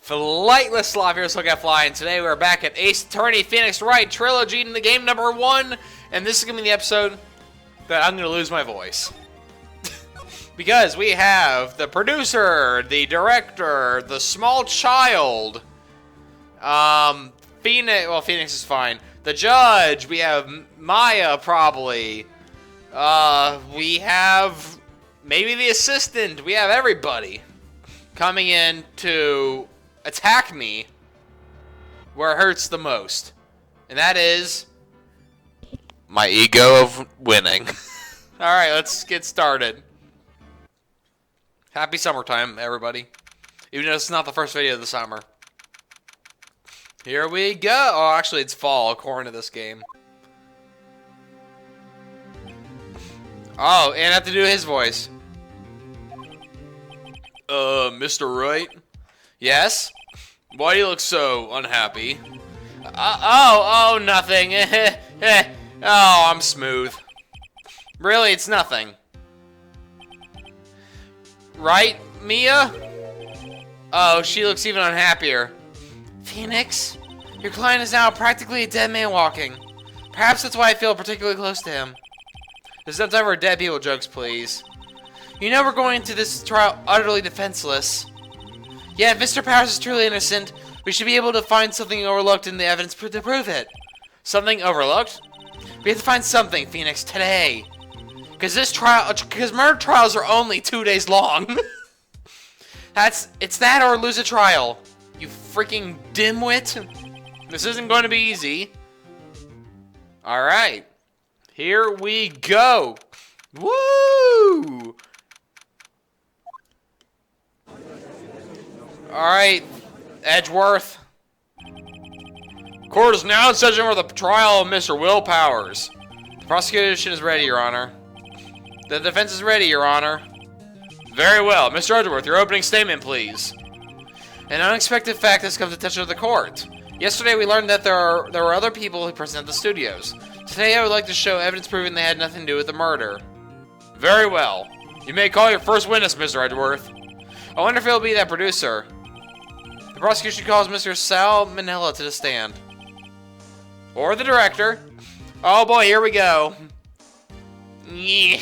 Flightless Sloth here, so get fly, and today we're back at Ace Attorney Phoenix Wright Trilogy in the game number 1, and this is going to be the episode that I'm going to lose my voice. Because we have the producer, the director, the small child, Phoenix, well, Phoenix is fine, the judge, we have Maya, probably, we have maybe the assistant, we have everybody coming in to attack me where it hurts the most. And that is my ego of winning. Alright, let's get started. Happy summertime, everybody. Even though it's not the first video of the summer. Here we go. Oh, actually, it's fall, according to this game. Oh, and I have to do his voice. Mr. Wright? Yes? Why do you look so unhappy? Oh, nothing. Oh, I'm smooth. Really, it's nothing. Right, Mia? Oh, she looks even unhappier. Phoenix, your client is now practically a dead man walking. Perhaps that's why I feel particularly close to him. There's no time for dead people jokes, please. You know we're going into this trial utterly defenseless. Yeah, if Mr. Powers is truly innocent, we should be able to find something overlooked in the evidence to prove it. Something overlooked? We have to find something, Phoenix, today. Because murder trials are only 2 days long. It's that or lose a trial. You freaking dimwit. This isn't going to be easy. Alright. Here we go. Woo! Alright, Edgeworth. Court is now in session for the trial of Mr. Will Powers. The prosecution is ready, Your Honor. The defense is ready, Your Honor. Very well. Mr. Edgeworth, your opening statement, please. An unexpected fact has come to the attention of the court. Yesterday, we learned that there were other people who present at the studios. Today, I would like to show evidence proving they had nothing to do with the murder. Very well. You may call your first witness, Mr. Edgeworth. I wonder if it'll be that producer. The prosecution calls Mr. Sal Manila to the stand. Or the director. Oh boy, here we go. Yeah.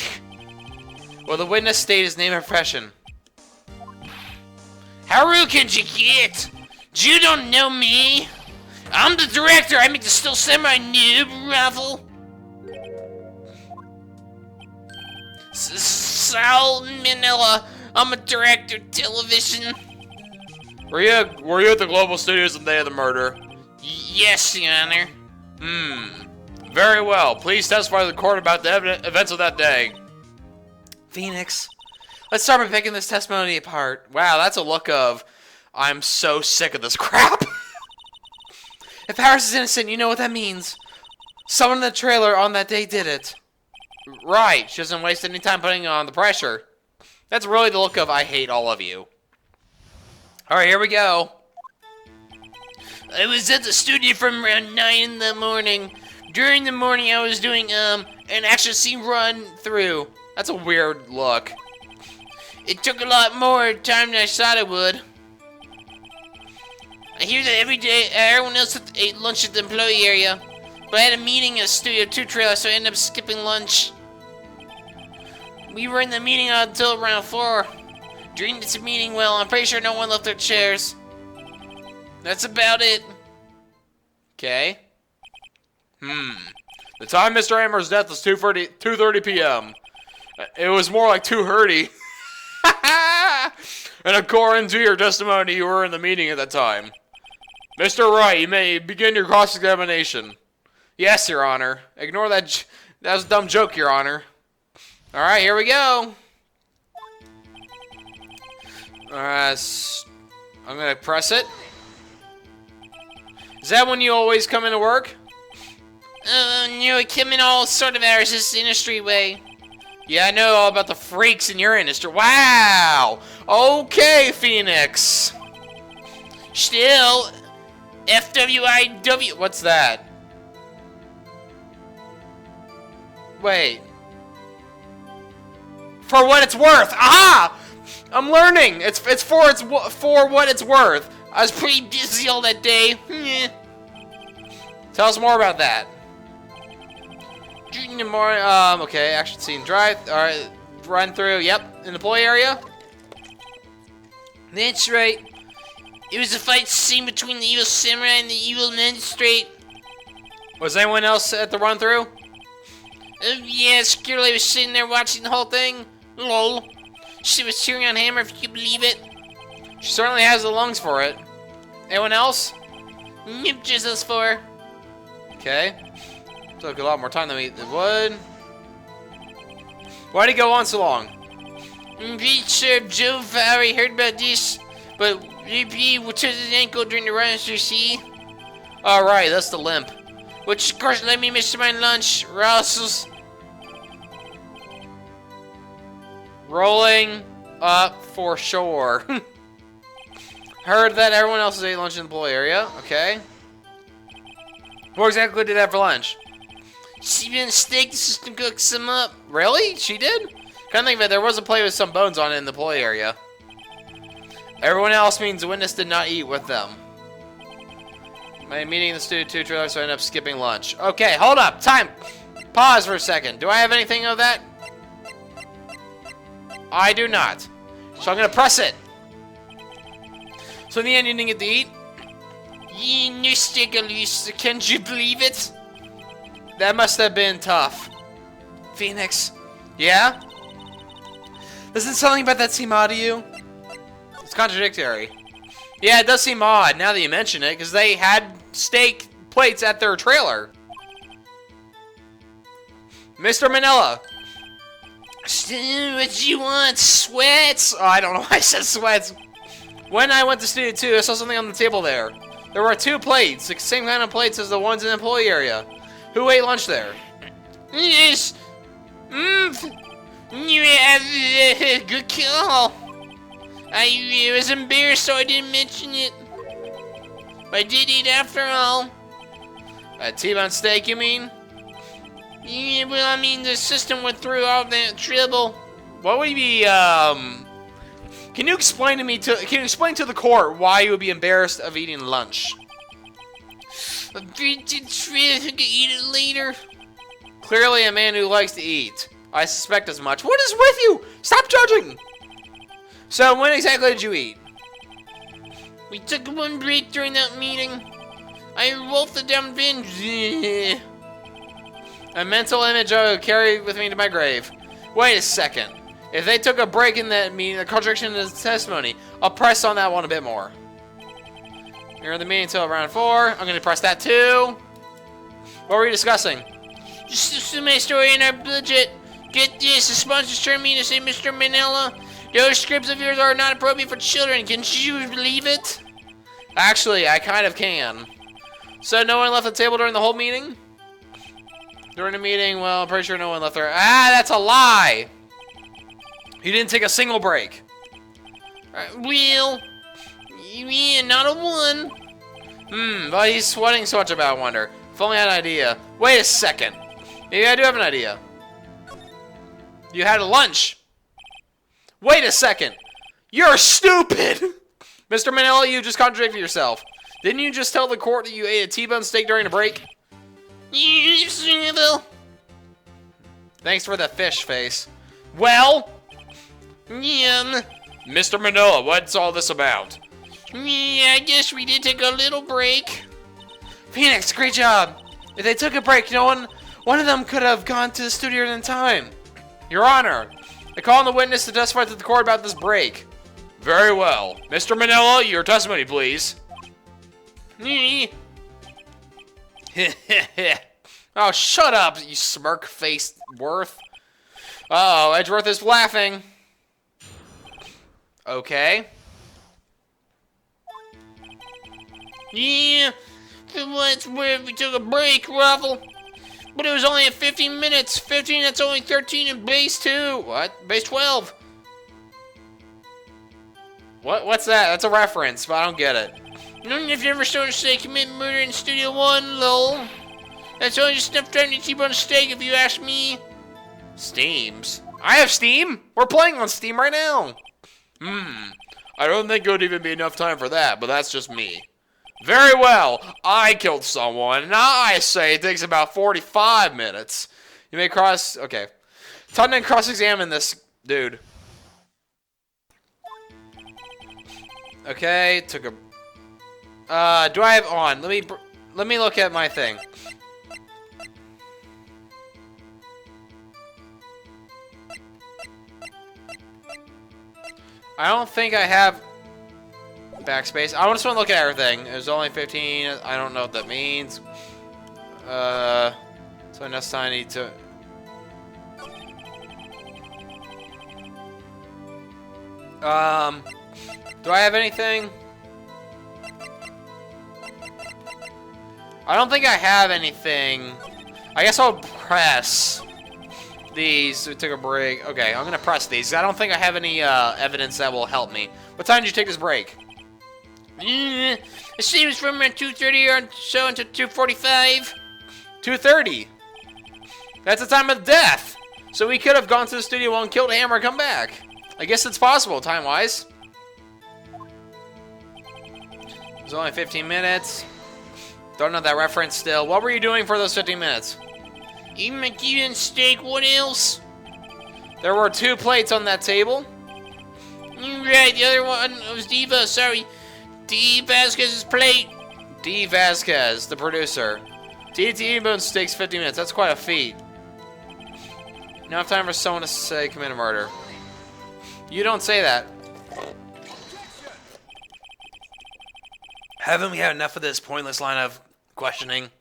Will the witness state his name and profession? How rude can you get? You don't know me. I'm the director. I make the still semi-noob raffle. Sal Manila. I'm a director of television. Were you at the Global Studios on the day of the murder? Yes, Your Honor. Very well. Please testify to the court about the events of that day. Phoenix, let's start by picking this testimony apart. Wow, that's a look of, I'm so sick of this crap. If Harris is innocent, you know what that means. Someone in the trailer on that day did it. Right, she doesn't waste any time putting on the pressure. That's really the look of, I hate all of you. Alright, here we go. I was at the studio from around 9 in the morning. During the morning, I was doing, an action scene run through. That's a weird look. It took a lot more time than I thought it would. I hear that every day, everyone else ate lunch at the employee area. But I had a meeting at Studio 2 trailer, so I ended up skipping lunch. We were in the meeting until around 4. During this meeting, well, I'm pretty sure no one left their chairs. That's about it. Okay. The time Mr. Amber's death was 2:30 p.m. It was more like 2:30. And according to your testimony, you were in the meeting at that time. Mr. Wright, you may begin your cross-examination. Yes, Your Honor. Ignore that. That was a dumb joke, Your Honor. Alright, here we go. Alright, I'm gonna press it. Is that when you always come into work? I come in all sort of hours, this industry way. Yeah, I know all about the freaks in your industry. Wow! Okay, Phoenix. Still, FWIW. What's that? Wait. For what it's worth. Aha! I'm learning. It's for what it's worth. I was pretty busy all that day. Tell us more about that. Okay, action scene drive. Alright, run through. Yep, in the employee area. That's right. It was a fight scene between the evil samurai and the evil magistrate. Was anyone else at the run through? Yeah, Skirley was sitting there watching the whole thing. Lol. She was cheering on Hammer, if you can believe it. She certainly has the lungs for it. Anyone else? Nope, just us four. Okay. Took a lot more time than we would. Why'd it go on so long? I'm pretty sure Joe Valley heard about this, but he turned his ankle during the runs, you see? Alright, that's the limp. Which, of course, let me miss my lunch. Ross. Rolling up for sure. Heard that everyone else ate lunch in the employee area. Okay. What exactly did they have for lunch? She made a steak, the system cooked some up. Really? She did? Can't think of it. There was a plate with some bones on it in the employee area. Everyone else means the witness did not eat with them. My meeting in the studio 2 trailer, so I ended up skipping lunch. Okay, hold up. Time. Pause for a second. Do I have anything of that? I do not. So I'm going to press it. So in the end, you didn't get to eat? No steak, Elise. Can't you believe it? That must have been tough. Phoenix. Yeah? Doesn't something about that seem odd to you? It's contradictory. Yeah, it does seem odd now that you mention it, because they had steak plates at their trailer. Mr. Manila. What you want? Sweats? Oh, I don't know why I said sweats. When I went to Studio 2, I saw something on the table there. There were 2 plates, the same kind of plates as the ones in the employee area. Who ate lunch there? Yes. Good call. I was embarrassed, so I didn't mention it. But I did eat after all. A T-bone steak, you mean? Yeah, well, I mean, the system went through all that trouble. What would you be, Can you explain to me, can you explain to the court why you would be embarrassed of eating lunch? I think I could eat it later. Clearly a man who likes to eat. I suspect as much. What is with you? Stop judging! So, when exactly did you eat? We took 1 break during that meeting. I wolfed it down binge. A mental image I will carry with me to my grave. Wait a second. If they took a break in that meeting, a contradiction in his testimony, I'll press on that one a bit more. You're in the meeting until around 4. I'm going to press that too. What were you discussing? Just my story in our budget. Get this, the sponsors turned me to say, Mr. Manila, those scripts of yours are not appropriate for children. Can you believe it? Actually, I kind of can. So no one left the table during the whole meeting? During the meeting, well, I'm pretty sure no one left there. Ah, that's a lie! You didn't take a single break. Well, yeah, not a one. But he's sweating so much about, I wonder. If only I had an idea. Wait a second. Maybe I do have an idea. You had a lunch. Wait a second. You're stupid! Mr. Manila, you just contradicted yourself. Didn't you just tell the court that you ate a T-bone steak during a break? Thanks for the fish face. Well? Yum. Mr. Manila, what's all this about? Yeah, I guess we did take a little break. Phoenix, great job. If they took a break, one of them could have gone to the studio in time. Your Honor, I call on the witness to testify to the court about this break. Very well. Mr. Manila, your testimony, please. Oh, shut up, you smirk-faced Worth. Uh-oh, Edgeworth is laughing. Okay. Yeah, that's where we took a break, Ruffle. But it was only at 15 minutes. 15, that's only 13 in base 2. What? Base 12. What's that? That's a reference, but I don't get it. If you ever started to say commit murder in Studio 1, lol. That's only just enough time to keep on a steak if you ask me. Steams? I have Steam? We're playing on Steam right now. I don't think it would even be enough time for that, but that's just me. Very well, I killed someone, and I say it takes about 45 minutes. You may cross... Okay. Time to cross-examine this dude. Okay, took a... do I have on? Let me look at my thing. I don't think I have backspace. I just want to look at everything. It was only 15. I don't know what that means. So next time I need to... do I have anything? I don't think I have anything. I guess I'll press these. We took a break. Okay, I'm gonna press these. I don't think I have any evidence that will help me. What time did you take this break? It seems from 2:30 or so until 2:45. 2:30. That's the time of death. So we could have gone to the studio and killed Hammer and come back. I guess it's possible, time-wise. It was only 15 minutes. Don't know that reference still. What were you doing for those 15 minutes? Eating my Cuban steak, what else? There were 2 plates on that table. Right, the other one was Diva, sorry. D. Vasquez's plate. D. Vasquez, the producer. T.T. Bones takes 50 minutes. That's quite a feat. Now have time for someone to say commit a murder. You don't say that. Haven't we had enough of this pointless line of questioning?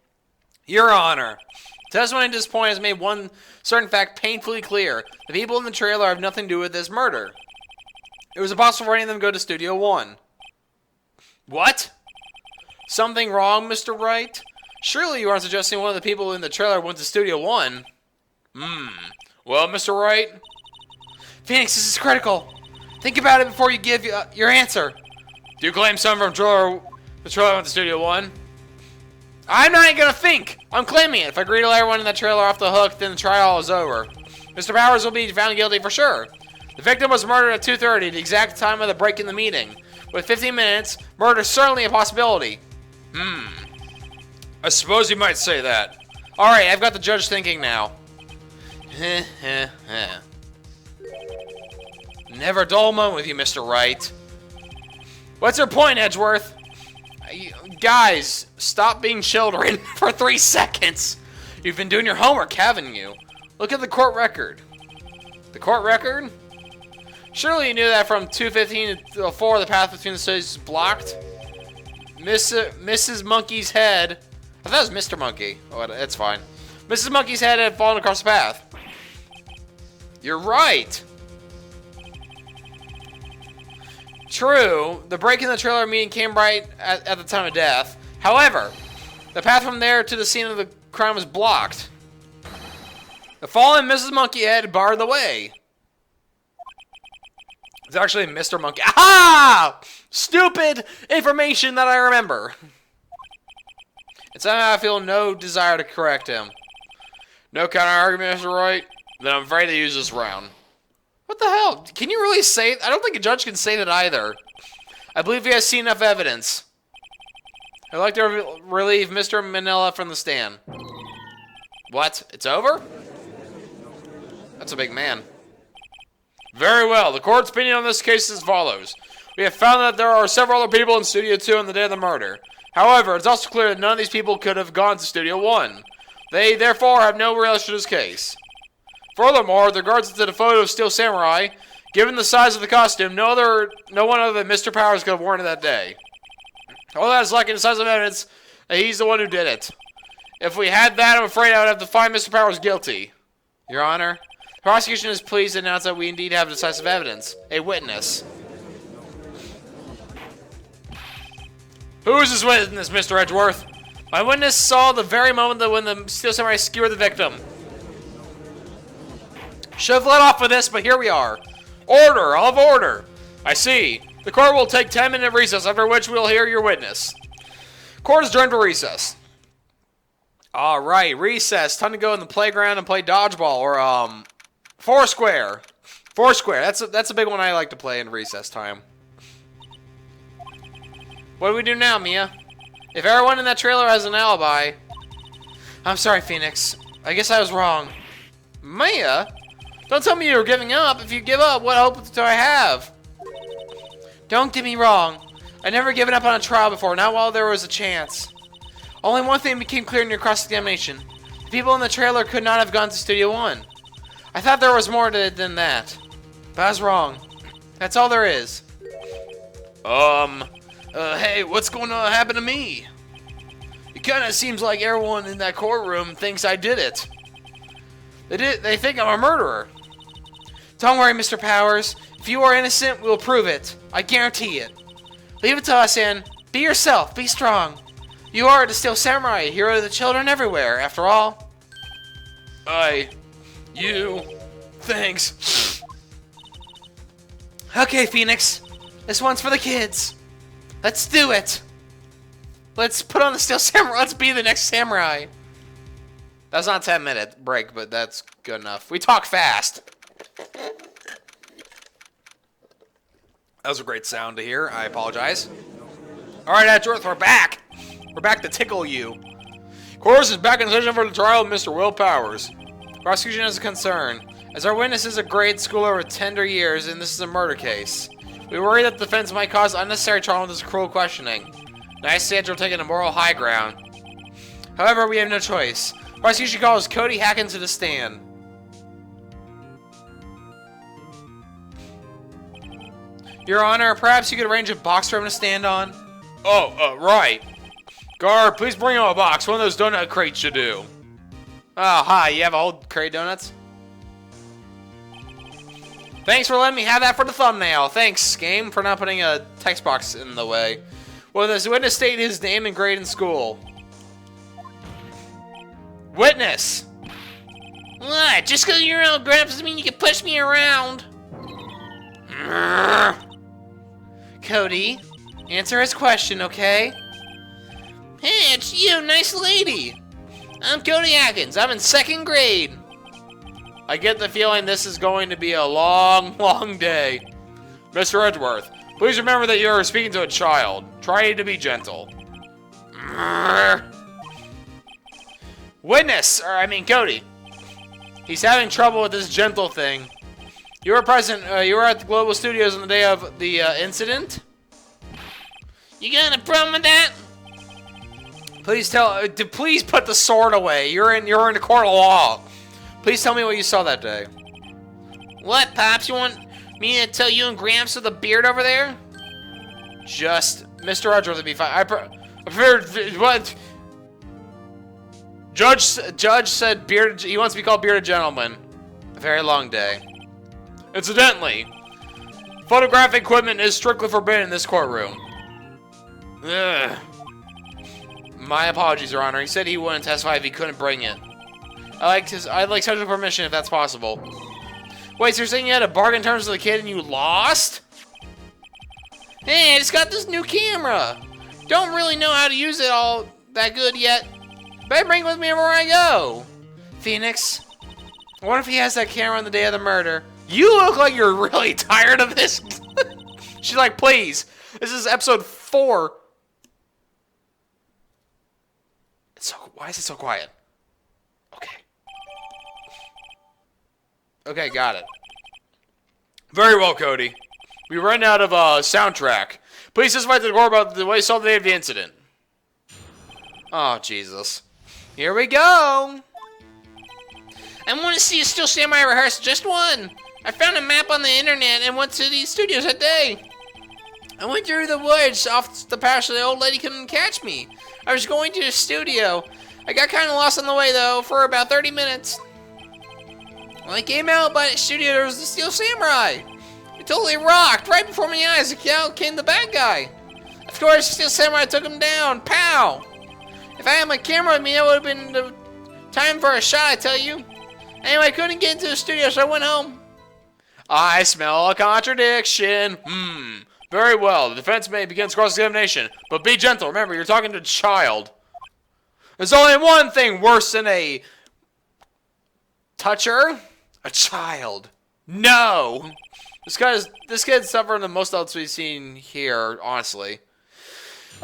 Your Honor. Testimony to this point has made one certain fact painfully clear. The people in the trailer have nothing to do with this murder. It was impossible for any of them to go to Studio 1. What? Something wrong, Mr. Wright? Surely you aren't suggesting one of the people in the trailer went to Studio 1? Well, Mr. Wright? Phoenix, this is critical. Think about it before you give your answer. Do you claim someone from the trailer went to Studio 1? I'm not even gonna think. I'm claiming it. If I agree to let everyone in that trailer off the hook, then the trial is over. Mr. Powers will be found guilty for sure. The victim was murdered at 2:30, the exact time of the break in the meeting. With 15 minutes, murder is certainly a possibility. I suppose you might say that. Alright, I've got the judge thinking now. Never a dull moment with you, Mr. Wright. What's your point, Edgeworth? Guys, stop being children for 3 seconds. You've been doing your homework, haven't you? Look at the court record. The court record? Surely you knew that from 2:15 to 4, the path between the studies is blocked. Mrs. Monkey's head... I thought it was Mr. Monkey. Oh, it's fine. Mrs. Monkey's head had fallen across the path. You're right. True, the break in the trailer meeting came right at the time of death. However, the path from there to the scene of the crime was blocked. The fallen Mrs. Monkey head barred the way. It's actually Mr. Monkey. Aha! Stupid information that I remember. And somehow I feel no desire to correct him. No counter-argument, Mr. Wright? Then I'm afraid to use this round. What the hell? Can you really say... I don't think a judge can say that either. I believe he has seen enough evidence. I'd like to relieve Mr. Manila from the stand. What? It's over? That's a big man. Very well. The court's opinion on this case is as follows. We have found that there are several other people in Studio 2 on the day of the murder. However, it's also clear that none of these people could have gone to Studio 1. They, therefore, have no relation to this case. Furthermore, with regards to the photo of Steel Samurai, given the size of the costume, no one other than Mr. Powers could have worn it that day. All that is lacking decisive evidence that he's the one who did it. If we had that, I'm afraid I would have to find Mr. Powers guilty. Your Honor, the prosecution is pleased to announce that we indeed have decisive evidence. A witness. Who is this witness, Mr. Edgeworth? My witness saw the very moment that when the Steel Samurai skewered the victim. Should have let off with this, but here we are. Order! All of order! I see. The court will take 10-minute recess, after which we'll hear your witness. Court is adjourned for recess. Alright, recess. Time to go in the playground and play dodgeball, or, Foursquare. Foursquare. That's a big one I like to play in recess time. What do we do now, Mia? If everyone in that trailer has an alibi... I'm sorry, Phoenix. I guess I was wrong. Mia? Don't tell me you're giving up. If you give up, what hope do I have? Don't get me wrong. I've never given up on a trial before, not while there was a chance. Only one thing became clear in your cross-examination. The people in the trailer could not have gone to Studio 1. I thought there was more to it than that. But I was wrong. That's all there is. Hey, what's going to happen to me? It kind of seems like everyone in that courtroom thinks I did it. They think I'm a murderer. Don't worry, Mr. Powers. If you are innocent, we'll prove it. I guarantee it. Leave it to us, and be yourself. Be strong. You are the Steel Samurai, a hero to the children everywhere, after all. Thanks. Okay, Phoenix. This one's for the kids. Let's do it. Let's put on the Steel Samurai. Let's be the next samurai. That's not a 10-minute break, but that's good enough. We talk fast. That was a great sound to hear. I apologize. Alright, Edgeworth, we're back. We're back to tickle you. Chorus is back in session for the trial of Mr. Will Powers. Prosecution is a concern, as our witness is a grade schooler with tender years, and this is a murder case. We worry that the defense might cause unnecessary trouble with this cruel questioning. Nice to see you're taking a moral high ground. However, we have no choice. Prosecution calls Cody Hacken to the stand. Your Honor, perhaps you could arrange a box for him to stand on? Right. Guard, please bring him a box. One of those donut crates should do. Oh, hi. You have a whole crate of donuts? Thanks for letting me have that for the thumbnail. Thanks, game, for not putting a text box in the way. Well, this witness state his name and grade in school. Witness! What? Just because you're old grown-up doesn't mean you can push me around. Cody, answer his question, okay? Hey, it's you, nice lady. I'm Cody Atkins. I'm in 2nd grade. I get the feeling this is going to be a long, long day. Mr. Edgeworth, please remember that you're speaking to a child. Try to be gentle. Witness, Cody. He's having trouble with this gentle thing. You were present, you were at the Global Studios on the day of the incident? You got a problem with that? Please put the sword away. You're in the court of law. Please tell me what you saw that day. What, Pops? You want me to tell you and Gramps with the beard over there? Just Mr. Edgeworth would be fine. I prefer what? Judge said bearded. He wants to be called bearded gentleman. A very long day. Incidentally, photographic equipment is strictly forbidden in this courtroom. Ugh. My apologies, Your Honor. He said he wouldn't testify if he couldn't bring it. I'd like special permission if that's possible. Wait, so you're saying you had a bargain in terms of the kid and you lost? Hey, I just got this new camera. Don't really know how to use it all that good yet. Better bring it with me wherever I go. Phoenix, I wonder if he has that camera on the day of the murder. You look like you're really tired of this. She's like, please. This is episode 4. Why is it so quiet? Okay. Okay, got it. Very well, Cody. We ran out of soundtrack. Please testify to the court about the way you saw the day of the incident. Oh, Jesus. Here we go. I want to see a Steel Samurai rehearse just one. I found a map on the internet and went to these studios that day. I went through the woods off the path so the old lady couldn't catch me. I was going to the studio. I got kind of lost on the way, though, for about 30 minutes. When I came out by the studio, there was the Steel Samurai. It totally rocked. Right before my eyes, out came the bad guy. Of course, the Steel Samurai took him down. Pow! If I had my camera with me, that would have been the time for a shot, I tell you. Anyway, I couldn't get into the studio, so I went home. I smell a contradiction. Very well. The defense may begin cross-examination, but be gentle. Remember, you're talking to a child. There's only one thing worse than a toucher. A child. No. This kid's suffering the most else we've seen here, honestly.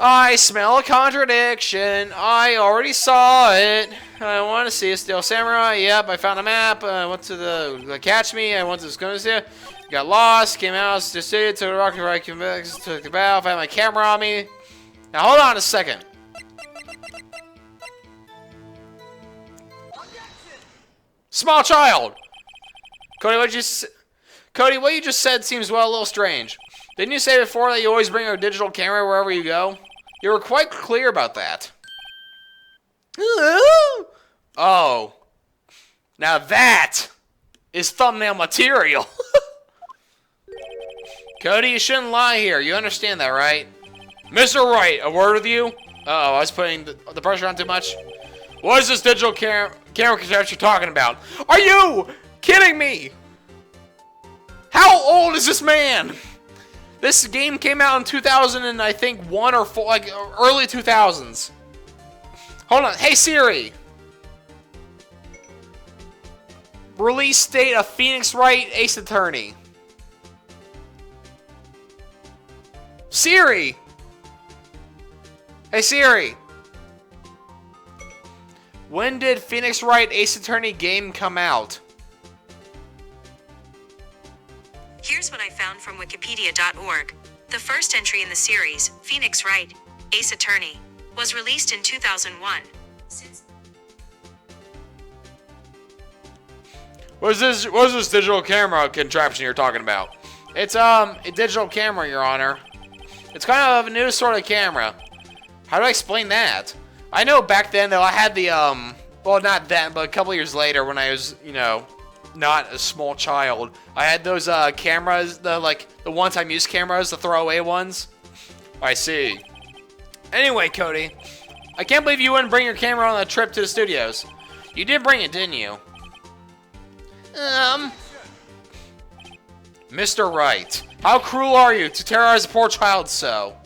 I smell a contradiction. I already saw it. I want to see a Steel Samurai. Yep, I found a map. I went to the Catch Me. I went to the Skonosia. Got lost. Came out. Just took the rocket right. Came back. Took the bow. Found my camera on me. Now hold on a second. Small child. Cody, what you just said seems a little strange. Didn't you say before that you always bring a digital camera wherever you go? You were quite clear about that. Oh. Now that is thumbnail material. Cody, you shouldn't lie here. You understand that, right? Mr. Wright, a word with you? Uh-oh, I was putting the pressure on too much. What is this digital camera contraption you're talking about? Are you kidding me? How old is this man? This game came out in 2000 and I think 1 or 4, like early 2000s. Hold on. Hey Siri. Release date of Phoenix Wright Ace Attorney. Siri. Hey Siri. When did Phoenix Wright Ace Attorney game come out? Here's what I found from Wikipedia.org. The first entry in the series, Phoenix Wright, Ace Attorney, was released in 2001. What is this digital camera contraption you're talking about? It's a digital camera, Your Honor. It's kind of a new sort of camera. How do I explain that? I know back then though I had the well not then, but a couple years later when I was, you know, not a small child, I had those cameras, the one-time use cameras, the throwaway ones. I see. Anyway, Cody, I can't believe you wouldn't bring your camera on a trip to the studios. You did bring it, didn't you? Mr. Wright, how cruel are you to terrorize a poor child so?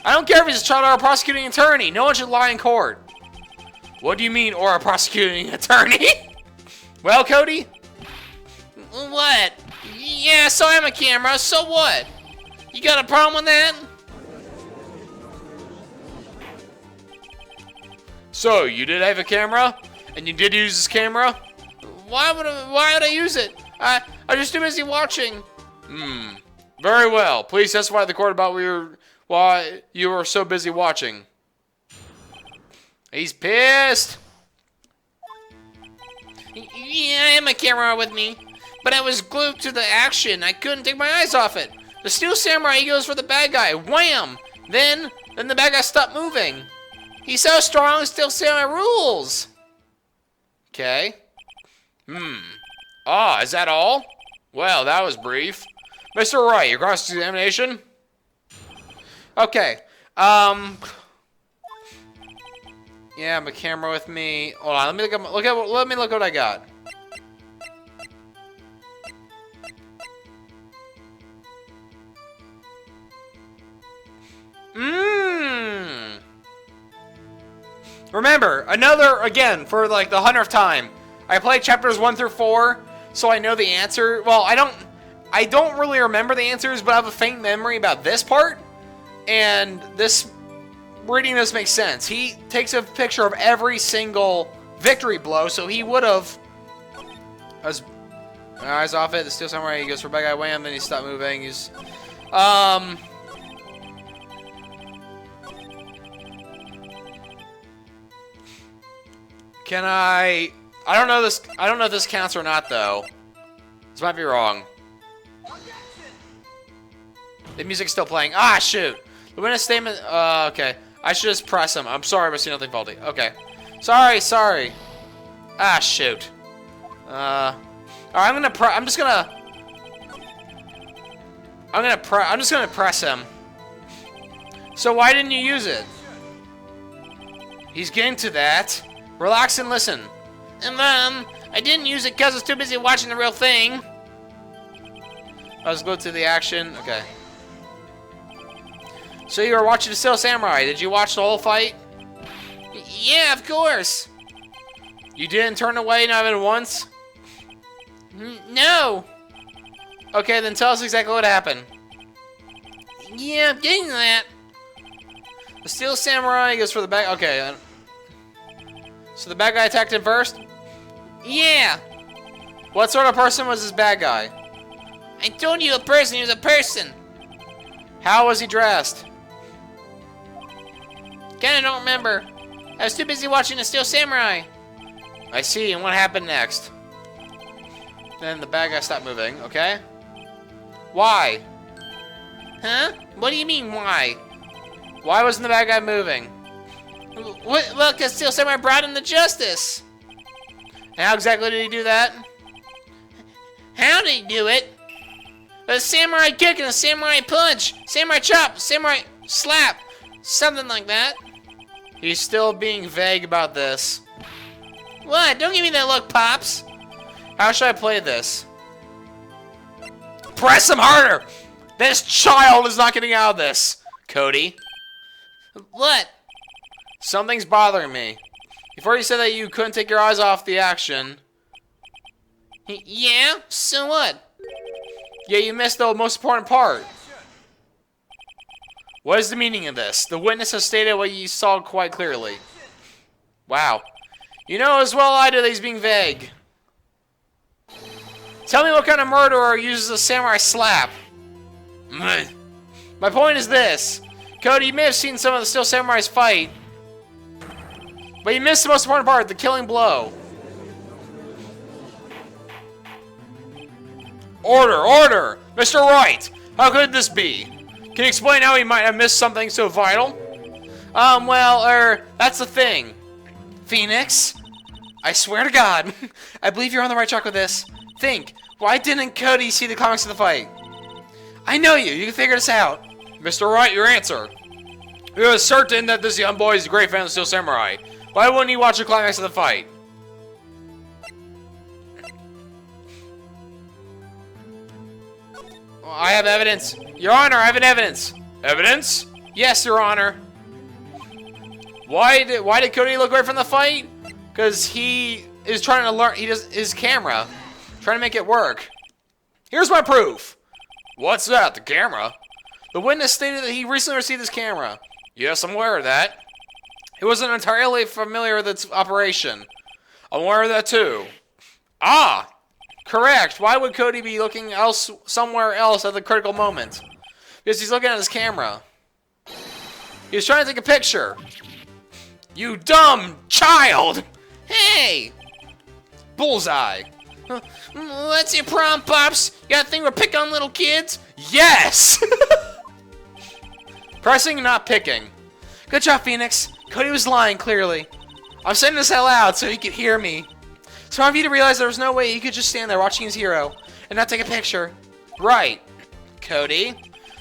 I don't care if he's a child or a prosecuting attorney. No one should lie in court. What do you mean, or a prosecuting attorney? Well, Cody? What? Yeah, so I have a camera, so what? You got a problem with that? So, you did have a camera? And you did use this camera? Why would I use it? I'm just too busy watching. Very well. Please testify to the court about why you were so busy watching. He's pissed. Yeah, I had my camera with me, but I was glued to the action. I couldn't take my eyes off it. The Steel Samurai, he goes for the bad guy. Wham! Then the bad guy stopped moving. He's so strong, Steel Samurai rules. Okay. Ah, is that all? Well, that was brief. Mr. Wright, your cross-examination? Okay. Yeah, my camera with me. Hold on, let me look what I got. Remember, again, for like the 100th time, I played chapters 1 through 4, so I know the answer. Well, I don't really remember the answers, but I have a faint memory about this part, and reading this makes sense. He takes a picture of every single victory blow, so he would have. Eyes off it. The Steel Samurai, he goes for bad guy, wham, then he stopped moving. He's, Can I don't know this. I don't know if this counts or not, though. This might be wrong. The music's still playing. Ah, shoot. The witness statement. Okay. I should just press him. I'm sorry, but I see nothing faulty. Okay. Sorry. Ah, shoot. Alright, I'm just gonna press him. So why didn't you use it? He's getting to that. Relax and listen. I didn't use it because I was too busy watching the real thing. Let's go to the action. Okay. So you were watching the Steel Samurai. Did you watch the whole fight? Yeah, of course. You didn't turn away, not even once? No. Okay, then tell us exactly what happened. Yeah, I'm getting that. The Steel Samurai goes for the bad. Okay. So the bad guy attacked him first? Yeah. What sort of person was this bad guy? I told you a person. He was a person. How was he dressed? Kinda don't remember. I was too busy watching the Steel Samurai. I see, and what happened next? Then the bad guy stopped moving, okay? Why? Huh? What do you mean, why? Why wasn't the bad guy moving? What? Well, because Steel Samurai brought him to justice. And how exactly did he do that? How did he do it? A samurai kick and a samurai punch. Samurai chop. Samurai slap. Something like that. He's still being vague about this. What? Don't give me that look, Pops. How should I play this? Press him harder! This child is not getting out of this, Cody. What? Something's bothering me. Before you said that you couldn't take your eyes off the action. Yeah? So what? Yeah, you missed the most important part. What is the meaning of this? The witness has stated what you saw quite clearly. Wow. You know as well I do that he's being vague. Tell me what kind of murderer uses a samurai slap. My point is this. Cody, you may have seen some of the Steel Samurai's fight, but you missed the most important part, the killing blow. Order! Order! Mr. Wright! How could this be? Can you explain how he might have missed something so vital? That's the thing. Phoenix? I swear to God, I believe you're on the right track with this. Think, why didn't Cody see the climax of the fight? I know you can figure this out. Mr. Wright, your answer. It was certain that this young boy is a great fan of Steel Samurai. Why wouldn't he watch the climax of the fight? I have evidence. Your Honor, I have evidence. Evidence? Yes, Your Honor. Why did Cody look away from the fight? Because he is trying to learn. He does his camera, trying to make it work. Here's my proof. What's that? The camera? The witness stated that he recently received this camera. Yes, I'm aware of that. He wasn't entirely familiar with its operation. I'm aware of that too. Ah! Correct. Why would Cody be looking somewhere else at the critical moment? Because he's looking at his camera. He was trying to take a picture. You dumb child! Hey! Bullseye. What's your problem, Pops? You got a thing where pick on little kids? Yes! Pressing, not picking. Good job, Phoenix. Cody was lying, clearly. I'm saying this out loud so he could hear me. It's time for you to realize there was no way he could just stand there watching his hero and not take a picture. Right. Cody,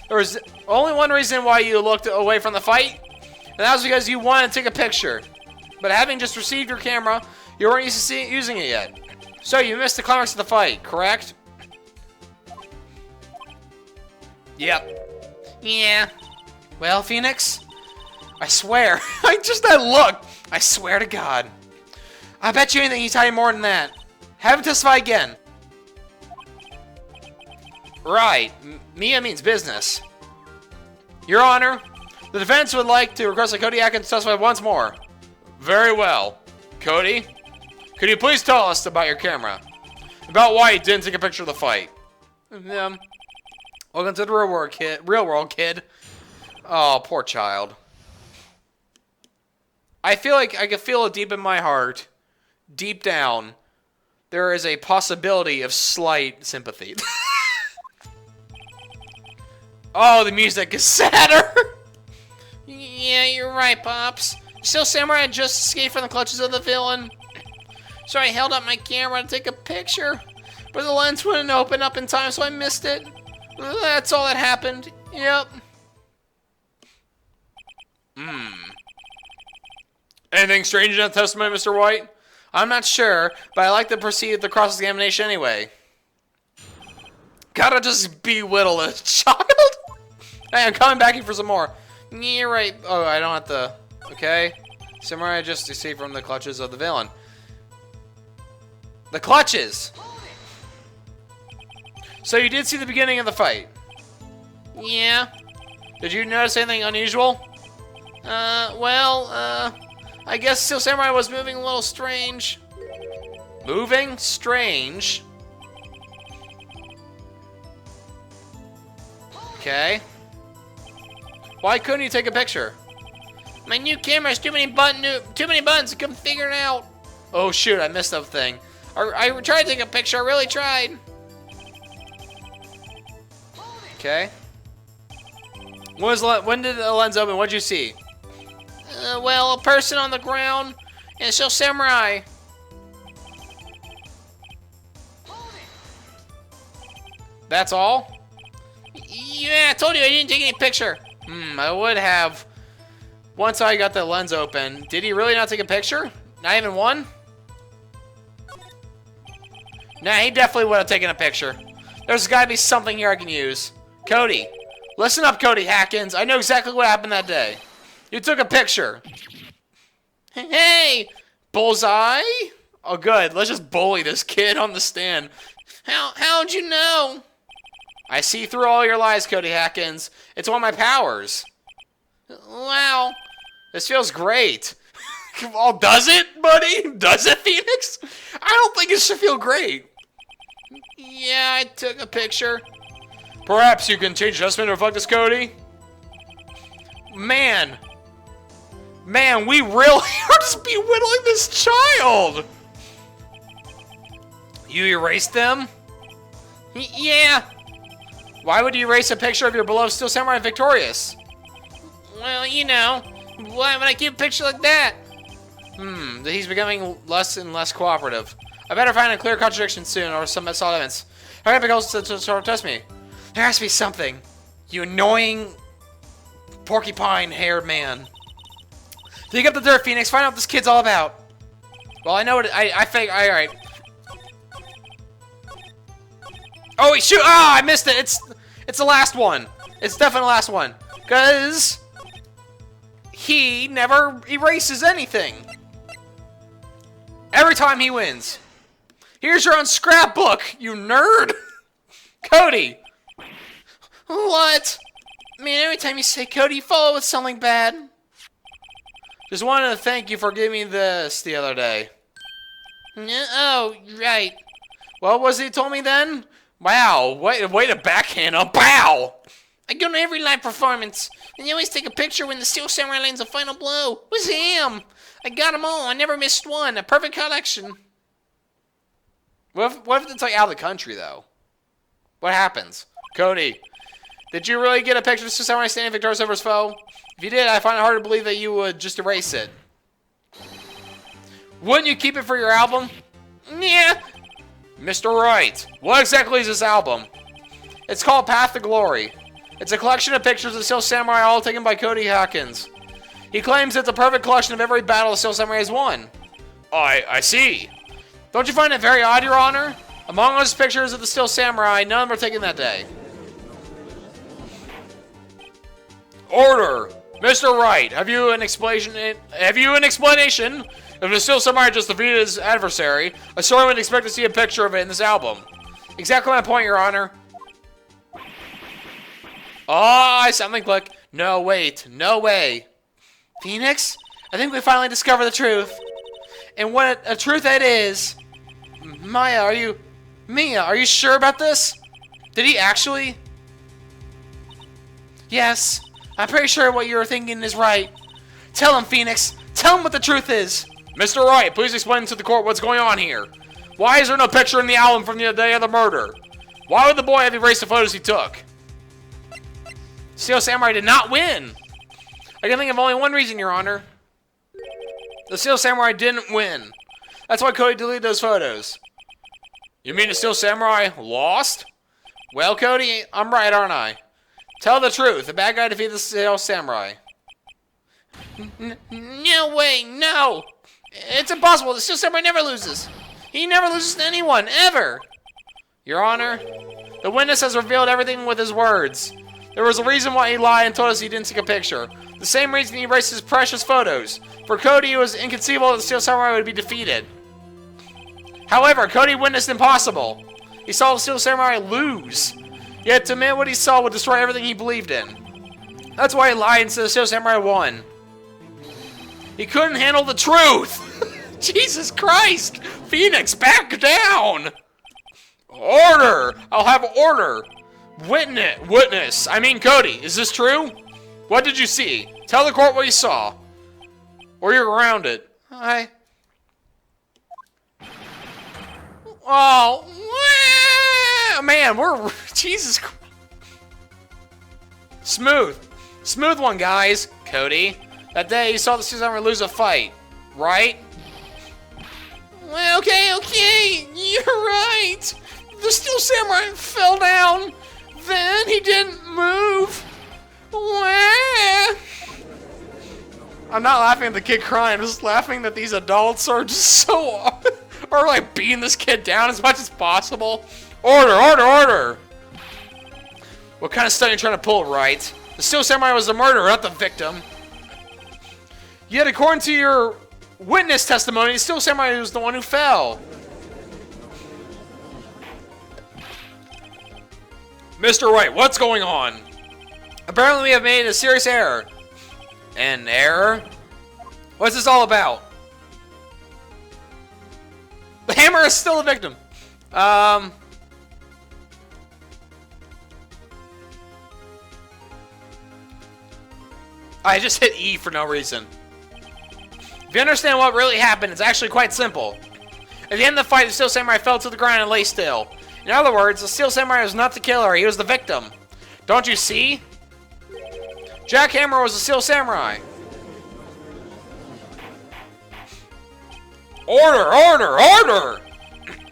there was only one reason why you looked away from the fight, and that was because you wanted to take a picture. But having just received your camera, you weren't used to using it yet. So you missed the climax of the fight, correct? Yep. Yeah. Well, Phoenix, I swear, just that look, I swear to God. I bet you anything he's hiding more than that. Have him testify again. Right. Mia means business. Your Honor, the defense would like to request that Cody Atkins testify once more. Very well. Cody, could you please tell us about your camera? About why you didn't take a picture of the fight? Welcome to the real world, kid. Oh, poor child. I feel like I can feel it deep in my heart. Deep down, there is a possibility of slight sympathy. Oh, the music is sadder! Yeah, you're right, Pops. Steel Samurai just escaped from the clutches of the villain. So I held up my camera to take a picture, but the lens wouldn't open up in time, so I missed it. That's all that happened. Yep. Anything strange in that testimony, Mr. White? I'm not sure, but I like to proceed with the cross-examination anyway. Gotta just belittle a child? Hey, I'm coming back here for some more. You're right. Oh, I don't have to... Okay. Samurai just escaped from the clutches of the villain. The clutches! So you did see the beginning of the fight? Yeah. Did you notice anything unusual? I guess Steel Samurai was moving a little strange. Moving strange. Okay. Why couldn't you take a picture? My new camera has too many buttons. I couldn't figure it out. Oh shoot, I missed that thing. I tried to take a picture. I really tried. Okay. When did the lens open? What'd you see? A person on the ground and a Steel Samurai. That's all? Yeah, I told you I didn't take any picture. I would have. Once I got the lens open. Did he really not take a picture? Not even one? Nah, he definitely would have taken a picture. There's gotta be something here I can use. Cody. Listen up, Cody Hackins. I know exactly what happened that day. You took a picture. Hey! Bullseye? Oh, good. Let's just bully this kid on the stand. How'd you know? I see through all your lies, Cody Hackins. It's one of my powers. Wow. This feels great. Oh, does it, buddy? Does it, Phoenix? I don't think it should feel great. Yeah, I took a picture. Perhaps you can change adjustment to reflect this, Cody? Man, we really are just belittling this child. You erased them? Yeah. Why would you erase a picture of your beloved Steel Samurai victorious? Well, you know, why would I keep a picture like that? He's becoming less and less cooperative. I better find a clear contradiction soon, or some solid evidence. Hurry up, because to test me. There has to be something. You annoying porcupine-haired man. Dig up the dirt, Phoenix. Find out what this kid's all about. Well, I know what I think. All right. Oh wait, shoot! Ah, I missed it. It's the last one. It's definitely the last one. Cause he never erases anything. Every time he wins. Here's your own scrapbook, you nerd. Cody. What? Man, every time you say Cody, you follow with something bad. Just wanted to thank you for giving me this the other day. Oh, right. Well, what was he told me then? Wow, way to backhand him. Bow! I go to every live performance, and you always take a picture when the Steel Samurai lands a final blow. Who's him? I got them all. I never missed one. A perfect collection. What if it's like out of the country, though? What happens? Cody, did you really get a picture of Steel Samurai standing victorious over his foe? If you did, I find it hard to believe that you would just erase it. Wouldn't you keep it for your album? Yeah. Mr. Wright, what exactly is this album? It's called Path to Glory. It's a collection of pictures of Steel Samurai, all taken by Cody Hackins. He claims it's a perfect collection of every battle the Steel Samurai has won. I see. Don't you find it very odd, Your Honor? Among those pictures of the Steel Samurai, none of them were taken that day. Order! Mr. Wright, have you an explanation if the Steel Samurai just defeated his adversary? I certainly would expect to see a picture of it in this album. Exactly my point, Your Honor. Oh, I something click. No, wait. No way. Phoenix? I think we finally discovered the truth. And what a truth that is. Mia, are you sure about this? Did he actually? Yes. I'm pretty sure what you're thinking is right. Tell him, Phoenix. Tell him what the truth is. Mr. Wright, please explain to the court what's going on here. Why is there no picture in the album from the day of the murder? Why would the boy have erased the photos he took? Steel Samurai did not win. I can think of only one reason, Your Honor. The Steel Samurai didn't win. That's why Cody deleted those photos. You mean the Steel Samurai lost? Well, Cody, I'm right, aren't I? Tell the truth. The bad guy defeated the Steel Samurai. No way, no. It's impossible. The Steel Samurai never loses. He never loses to anyone, ever. Your Honor, the witness has revealed everything with his words. There was a reason why he lied and told us he didn't take a picture. The same reason he erased his precious photos. For Cody, it was inconceivable that the Steel Samurai would be defeated. However, Cody witnessed impossible. He saw the Steel Samurai lose. Yet to admit what he saw would destroy everything he believed in. That's why he lied and said the Steel Samurai won. He couldn't handle the truth. Jesus Christ! Phoenix, back down! Order! I'll have order. Witness. I mean, Cody, is this true? What did you see? Tell the court what you saw. Or you're around it. Hi. Oh, man, we're... Jesus Christ. Smooth one, guys. Cody, that day you saw the Samurai lose a fight, right? Well, okay, you're right. The Steel Samurai fell down. Then he didn't move. Wah. I'm not laughing at the kid crying. I'm just laughing that these adults are just so... are like beating this kid down as much as possible. Order! What kind of stunt are you trying to pull, right? The Steel Samurai was the murderer, not the victim. Yet according to your witness testimony, the Steel Samurai was the one who fell. Mr. Wright, what's going on? Apparently we have made a serious error. An error? What's this all about? The hammer is still a victim. I just hit E for no reason. If you understand what really happened, it's actually quite simple. At the end of the fight, the Steel Samurai fell to the ground and lay still. In other words, the Steel Samurai was not the killer, he was the victim. Don't you see? Jack Hammer was the Steel Samurai. Order!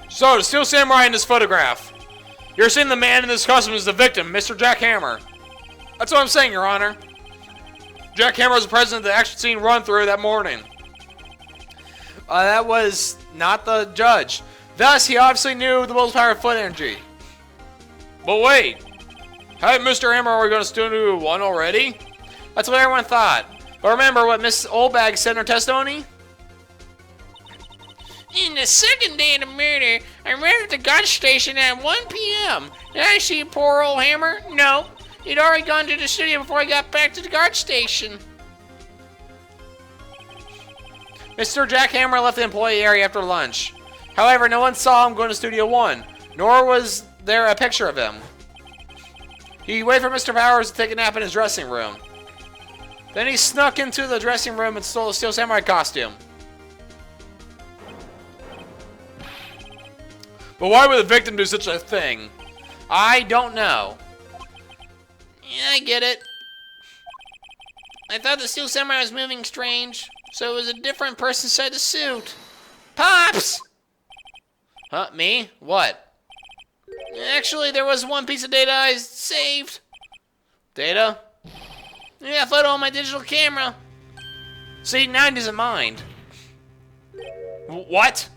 So, the Steel Samurai in this photograph. You're saying the man in this costume is the victim, Mr. Jack Hammer. That's what I'm saying, Your Honor. Jack Hammer was the president of the action scene run-through that morning. That was not the judge. Thus, he obviously knew the most powerful foot energy. But wait. Hey, Mr. Hammer, are we going to still do one already? That's what everyone thought. But remember what Miss Oldbag said in her testimony? In the second day of the murder, I arrived at the guard station at 1 p.m. Did I see poor old Hammer? No. He'd already gone to the studio before I got back to the guard station. Mr. Jack Hammer left the employee area after lunch. However, no one saw him going to Studio 1, nor was there a picture of him. He waited for Mr. Powers to take a nap in his dressing room. Then he snuck into the dressing room and stole a Steel Samurai costume. But why would the victim do such a thing? I don't know. Yeah, I get it. I thought the Steel Samurai was moving strange, so it was a different person inside the suit. Pops! Huh, me? What? Actually, there was one piece of data I saved. Data? Yeah, a photo on my digital camera. See, now he doesn't mind. What?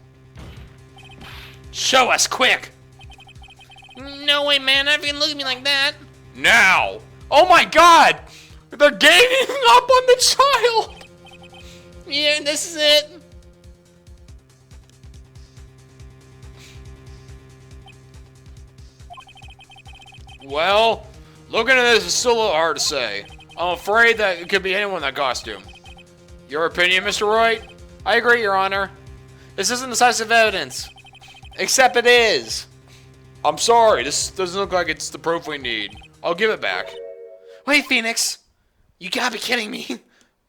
Show us, quick! No way, man. Not if you can look at me like that. Now! Oh my god! They're ganging up on the child! Yeah, this is it. Well, looking at this is still a little hard to say. I'm afraid that it could be anyone in that costume. Your opinion, Mr. Wright? I agree, Your Honor. This isn't decisive evidence. Except it is. I'm sorry, this doesn't look like it's the proof we need. I'll give it back. Wait, Phoenix. You gotta be kidding me.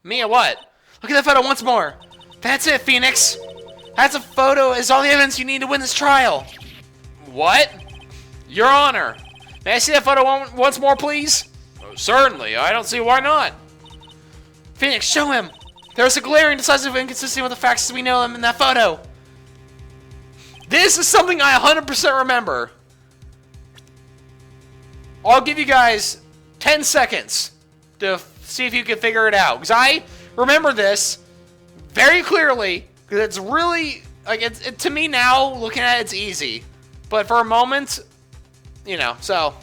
Me or what? Look at that photo once more. That's it, Phoenix. That's a photo is all the evidence you need to win this trial. What? Your Honor. May I see that photo once more, please? Oh, certainly. I don't see why not. Phoenix, show him. There's a glaring, decisive inconsistency with the facts as we know them in that photo. This is something I 100% remember. I'll give you guys 10 seconds to see if you can figure it out. Because I remember this very clearly. Because it's really, like, to me now, looking at it, it's easy. But for a moment, you know, so.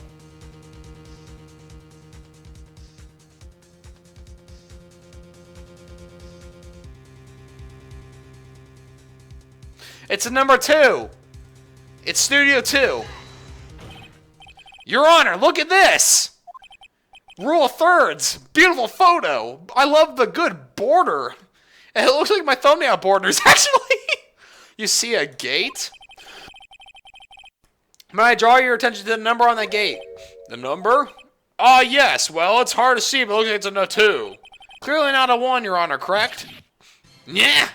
It's a number 2. It's Studio 2. Your Honor, look at this! Rule of thirds. Beautiful photo. I love the good border. And it looks like my thumbnail borders, actually. You see a gate? May I draw your attention to the number on that gate? The number? Ah, yes. Well, it's hard to see, but it looks like it's a 2. Clearly not a 1, Your Honor, correct? Yeah.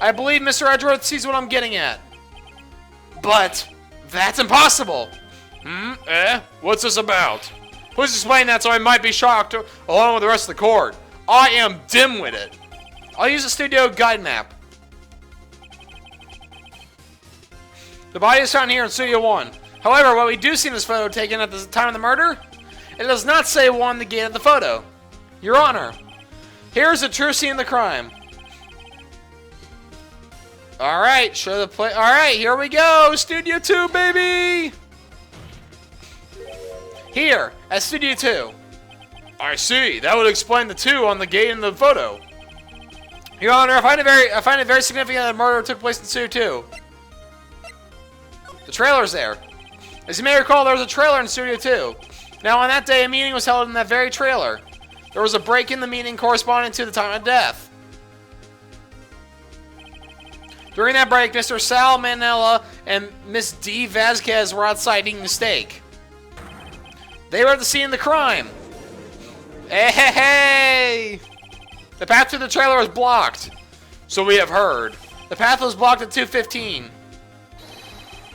I believe Mr. Edgeworth sees what I'm getting at. But that's impossible. What's this about? Please explain that so I might be shocked along with the rest of the court. I am dim-witted. I'll use a studio guide map. The body is found here in Studio 1. However, what we do see in this photo taken at the time of the murder, it does not say 1 the gate of the photo. Your Honor, here's the true scene of the crime. Alright, show the play. Alright, here we go. Studio 2, baby! Here, at Studio 2. I see. That would explain the 2 on the gate in the photo. Your Honor, I find it very significant that the murder took place in Studio 2. The trailer's there. As you may recall, there was a trailer in Studio 2. Now, on that day, a meeting was held in that very trailer. There was a break in the meeting corresponding to the time of death. During that break, Mr. Sal Manella and Miss D. Vasquez were outside eating a steak. They were at the scene of the crime. Hey! The path to the trailer was blocked. So we have heard. The path was blocked at 2:15.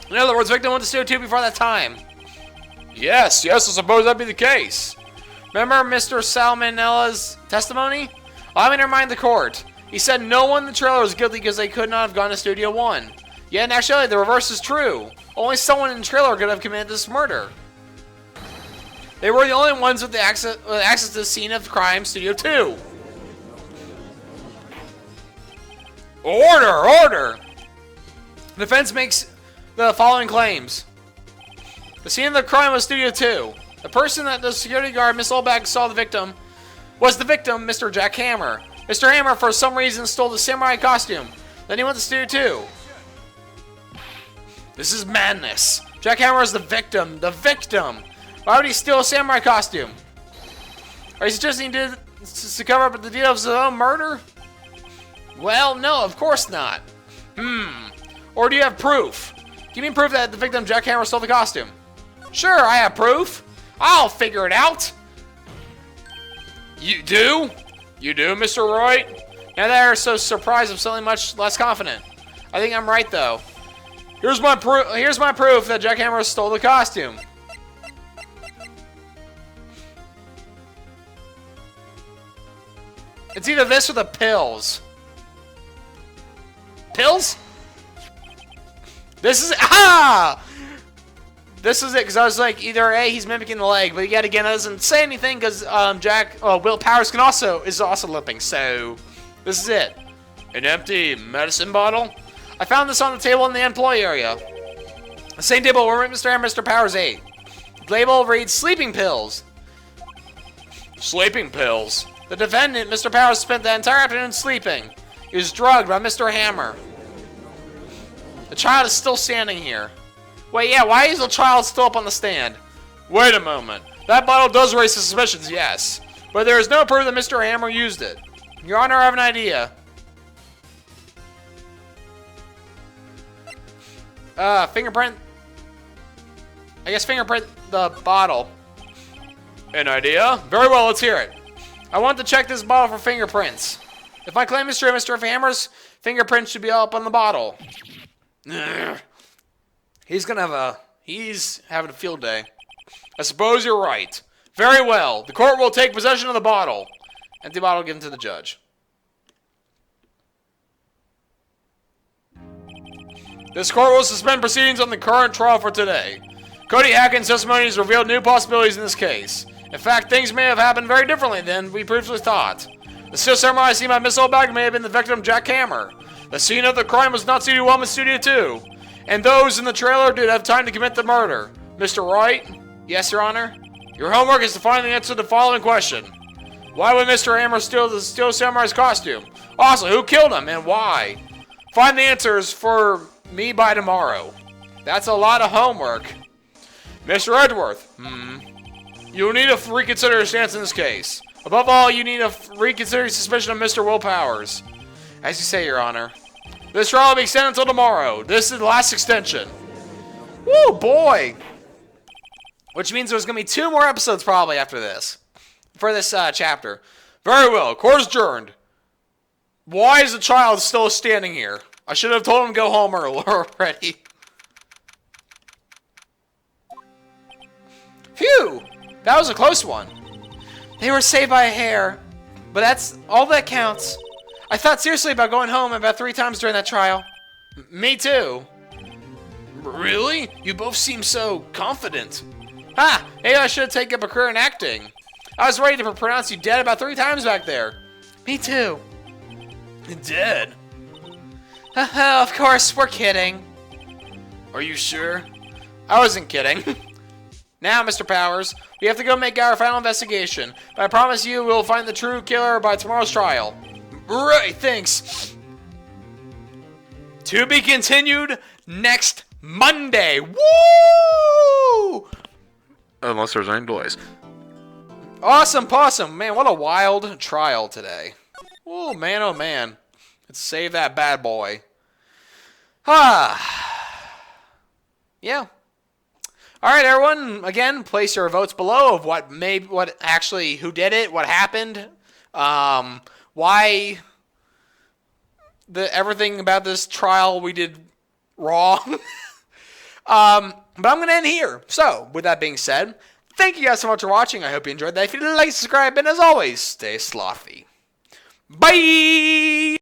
In other words, victim went to Studio 2 before that time. Yes, I suppose that'd be the case. Remember Mr. Salmonella's testimony? Allow me to remind the court. He said no one in the trailer was guilty because they could not have gone to Studio 1. Yet, actually, the reverse is true. Only someone in the trailer could have committed this murder. They were the only ones with the access to the scene of crime, Studio 2. Order! The defense makes the following claims. The scene of the crime was Studio 2. The person that the security guard, Miss Olbach, saw the victim was the victim, Mr. Jack Hammer. Mr. Hammer, for some reason, stole the samurai costume. Then he went to Studio 2. This is madness. Jack Hammer is the victim. The victim! Why would he steal a samurai costume? Are you suggesting he did to cover up the details of his own murder? Well, no, of course not. Or do you have proof? Give me proof that the victim, Jack Hammer, stole the costume. Sure, I have proof. I'll figure it out. You do? You do, Mr. Wright? Now that you're so surprised, I'm suddenly much less confident. I think I'm right, though. Here's my proof that Jack Hammer stole the costume. It's either this or the pills. Pills? This is This is it, because I was like, either A, he's mimicking the leg, but yet again, that doesn't say anything, because Will Powers is also limping, so this is it. An empty medicine bottle? I found this on the table in the employee area. The same table where Mr. and Mr. Powers ate. The label reads sleeping pills. Sleeping pills? The defendant, Mr. Powers, spent the entire afternoon sleeping. He was drugged by Mr. Hammer. The child is still standing here. Wait, yeah, why is the child still up on the stand? Wait a moment. That bottle does raise suspicions, yes. But there is no proof that Mr. Hammer used it. Your Honor, I have an idea. Fingerprint. I guess fingerprint the bottle. An idea? Very well, let's hear it. I want to check this bottle for fingerprints. If my claim is true, Mr. Hammer's fingerprints should be up on the bottle. Ugh. He's having a field day. I suppose you're right. Very well. The court will take possession of the bottle. Empty bottle given to the judge. This court will suspend proceedings on the current trial for today. Cody Hacken's testimony has revealed new possibilities in this case. In fact, things may have happened very differently than we previously thought. The steel samurai seen by Miss Olbach may have been the victim, Jack Hammer. The scene of the crime was not Studio 1 but Studio 2. And those in the trailer did have time to commit the murder. Mr. Wright? Yes, Your Honor? Your homework is to find the answer to the following question. Why would Mr. Hammer steal the Steel Samurai's costume? Also, who killed him and why? Find the answers for me by tomorrow. That's a lot of homework. Mr. Edgeworth? You'll need to reconsider your stance in this case. Above all, you need to reconsider your suspicion of Mr. Willpowers. As you say, Your Honor. This trial will be extended until tomorrow. This is the last extension. Woo, boy! Which means there's going to be 2 more episodes probably after this. For this chapter. Very well. Court is adjourned. Why is the child still standing here? I should have told him to go home already. Phew! That was a close one. They were saved by a hair. But that's all that counts. I thought seriously about going home about 3 times during that trial. Me too. Really? You both seem so confident. Ha! Maybe I should have taken up a career in acting. I was ready to pronounce you dead about 3 times back there. Me too. Dead? Of course, we're kidding. Are you sure? I wasn't kidding. Now, Mr. Powers, we have to go make our final investigation. But I promise you we'll find the true killer by tomorrow's trial. Right, thanks. To be continued next Monday. Woo! Unless there's any delays. Awesome possum. Man, what a wild trial today. Oh, man. Let's save that bad boy. Yeah. Alright, everyone. Again, place your votes below of who did it, what happened, why everything about this trial we did wrong. But I'm going to end here. So, with that being said, thank you guys so much for watching. I hope you enjoyed that. If you did, like, subscribe, and as always, stay slothy. Bye!